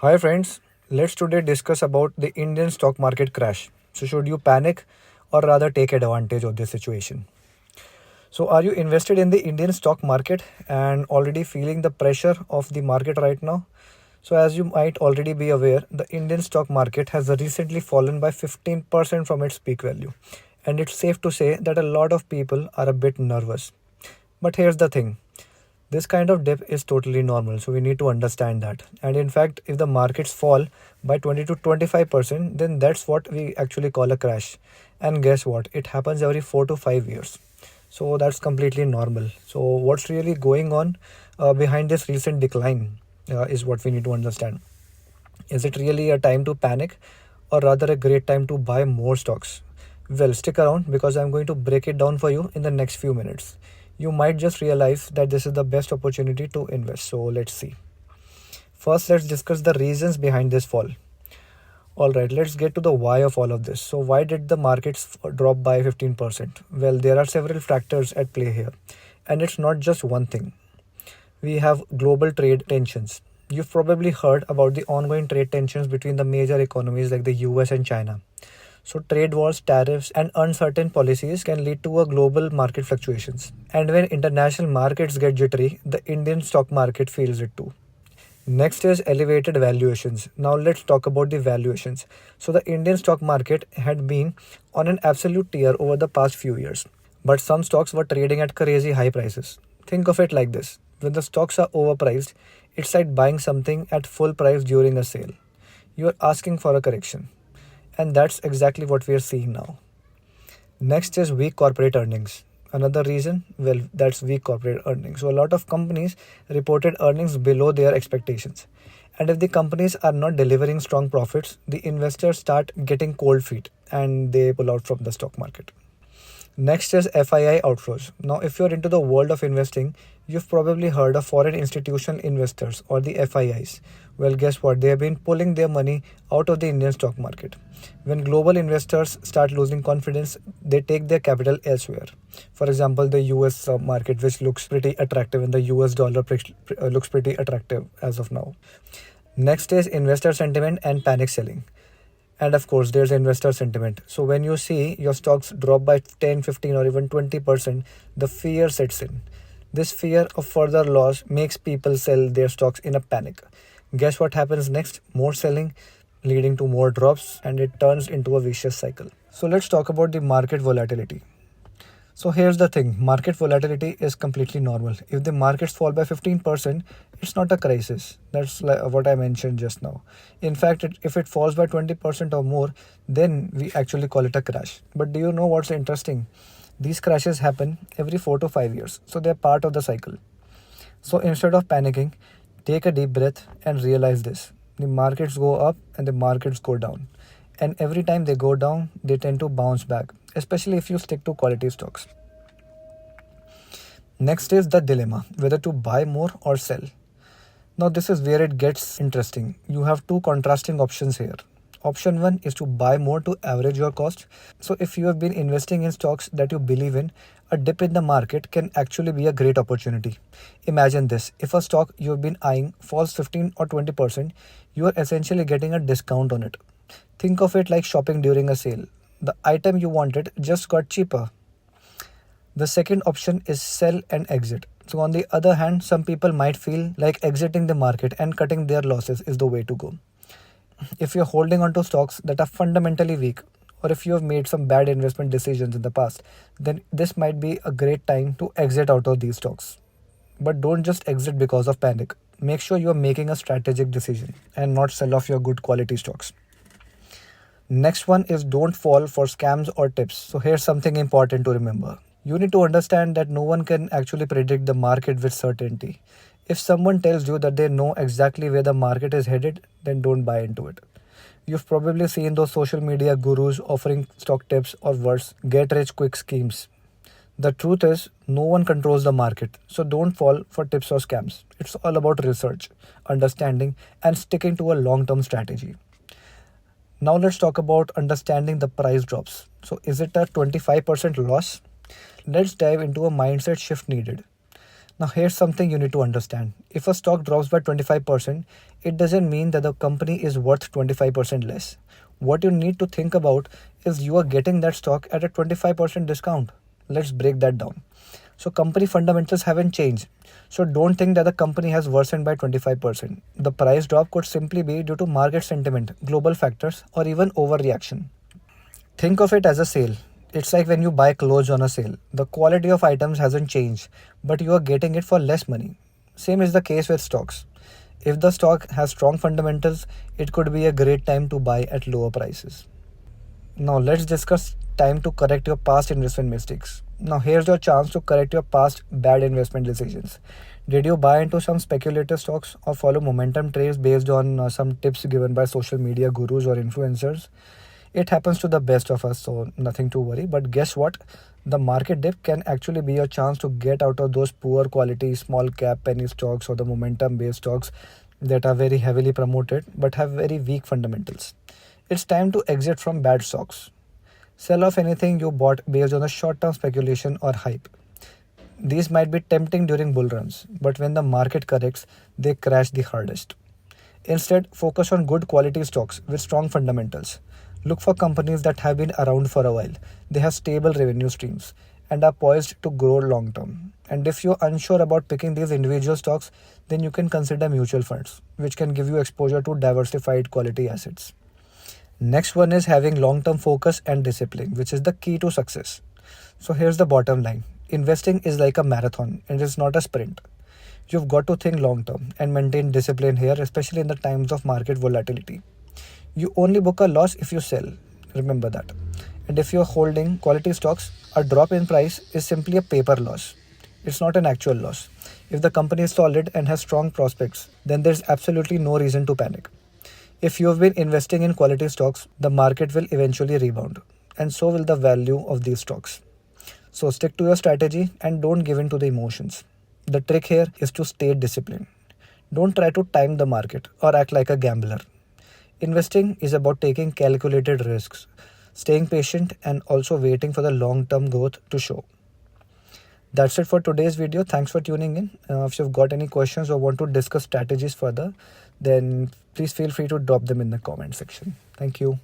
Hi friends, let's today discuss about the Indian stock market crash. So should you panic or rather take advantage of this situation? So are you invested in the Indian stock market and already feeling the pressure of the market right now? So as you might already be aware, the Indian stock market has recently fallen by 15% from its peak value. And it's safe to say that a lot of people are a bit nervous. But here's the thing, this kind of dip is totally normal, so we need to understand that. And in fact, if the markets fall by 20 to 25%, then that's what we actually call a crash. And guess what? It happens every 4 to 5 years. So that's completely normal. So, what's really going on behind this recent decline is what we need to understand. Is it really a time to panic or rather a great time to buy more stocks? Well, stick around because I'm going to break it down for you in the next few minutes. You might just realize that this is the best opportunity to invest. So let's see. First, let's discuss the reasons behind this fall. Alright, let's get to the why of all of this. So, why did the markets drop by 15%? Well, there are several factors at play here, and it's not just one thing. We have global trade tensions. You've probably heard about the ongoing trade tensions between the major economies like the US and China. So, trade wars, tariffs, and uncertain policies can lead to a global market fluctuations. And when international markets get jittery, the Indian stock market feels it too. Next is elevated valuations. Now let's talk about the valuations. So the Indian stock market had been on an absolute tear over the past few years, but some stocks were trading at crazy high prices. Think of it like this. When the stocks are overpriced, it's like buying something at full price during a sale. You are asking for a correction. And that's exactly what we are seeing now. Next is weak corporate earnings. Another reason, well, that's weak corporate earnings. So, a lot of companies reported earnings below their expectations. And if the companies are not delivering strong profits, the investors start getting cold feet and they pull out from the stock market. Next is FII outflows. Now, if you're into the world of investing, you've probably heard of foreign institutional investors or the FIIs. Well, guess what? They have been pulling their money out of the Indian stock market. When global investors start losing confidence, they take their capital elsewhere. For example, the US market, which looks pretty attractive, and the US dollar looks pretty attractive as of now. Next is investor sentiment and panic selling. And of course, there's investor sentiment. So when you see your stocks drop by 10, 15, or even 20%, the fear sets in. This fear of further loss makes people sell their stocks in a panic. Guess what happens next? More selling, leading to more drops, and it turns into a vicious cycle. So let's talk about the market volatility. So here's the thing, market volatility is completely normal. If the markets fall by 15%, it's not a crisis. That's like what I mentioned just now. In fact, if it falls by 20% or more, then we actually call it a crash. But do you know what's interesting? These crashes happen every 4 to 5 years. So they're part of the cycle. So instead of panicking, take a deep breath and realize this. The markets go up and the markets go down. And every time they go down, they tend to bounce back, especially if you stick to quality stocks. Next is the dilemma, whether to buy more or sell. Now, this is where it gets interesting. You have two contrasting options here. Option 1 is to buy more to average your cost. So, if you have been investing in stocks that you believe in, a dip in the market can actually be a great opportunity. Imagine this, if a stock you have been eyeing falls 15 or 20%, you are essentially getting a discount on it. Think of it like shopping during a sale. The item you wanted just got cheaper. The second option is sell and exit. So, on the other hand, some people might feel like exiting the market and cutting their losses is the way to go. If you're holding on to stocks that are fundamentally weak, or if you have made some bad investment decisions in the past, then this might be a great time to exit out of these stocks. But don't just exit because of panic. Make sure you're making a strategic decision and not sell off your good quality stocks. Next one is don't fall for scams or tips. So here's something important to remember. You need to understand that no one can actually predict the market with certainty. If someone tells you that they know exactly where the market is headed, then don't buy into it. You've probably seen those social media gurus offering stock tips or worse, get rich quick schemes. The truth is, no one controls the market, so don't fall for tips or scams. It's all about research, understanding, and sticking to a long term strategy. Now let's talk about understanding the price drops. So is it a 25% loss? Let's dive into a mindset shift needed. Now, here's something you need to understand. If a stock drops by 25%, it doesn't mean that the company is worth 25% less. What you need to think about is you are getting that stock at a 25% discount. Let's break that down. So, company fundamentals haven't changed. So, don't think that the company has worsened by 25%. The price drop could simply be due to market sentiment, global factors, or even overreaction. Think of it as a sale. It's like when you buy clothes on a sale. The quality of items hasn't changed, but you are getting it for less money. Same is the case with stocks. If the stock has strong fundamentals, it could be a great time to buy at lower prices. Now let's discuss time to correct your past investment mistakes. Now here's your chance to correct your past bad investment decisions. Did you buy into some speculative stocks or follow momentum trades based on some tips given by social media gurus or influencers? It happens to the best of us, so nothing to worry. But guess what? The market dip can actually be your chance to get out of those poor quality small cap penny stocks or the momentum based stocks that are very heavily promoted but have very weak fundamentals. It's time to exit from bad stocks. Sell off anything you bought based on a short term speculation or hype. These might be tempting during bull runs, but when the market corrects, they crash the hardest. Instead, focus on good quality stocks with strong fundamentals. Look for companies that have been around for a while. They have stable revenue streams and are poised to grow long term. And if you're unsure about picking these individual stocks, then you can consider mutual funds, which can give you exposure to diversified quality assets. Next one is having long term focus and discipline, which is the key to success. So here's the bottom line. Investing is like a marathon and it's not a sprint. You've got to think long term and maintain discipline here, especially in the times of market volatility. You only book a loss if you sell. Remember that. And if you're holding quality stocks, a drop in price is simply a paper loss. It's not an actual loss. If the company is solid and has strong prospects, then there's absolutely no reason to panic. If you've been investing in quality stocks, the market will eventually rebound, and so will the value of these stocks. So stick to your strategy and don't give in to the emotions. The trick here is to stay disciplined. Don't try to time the market or act like a gambler. Investing is about taking calculated risks, staying patient, and also waiting for the long term growth to show. That's it for today's video. Thanks for tuning in. If you've got any questions or want to discuss strategies further, then please feel free to drop them in the comment section. Thank you.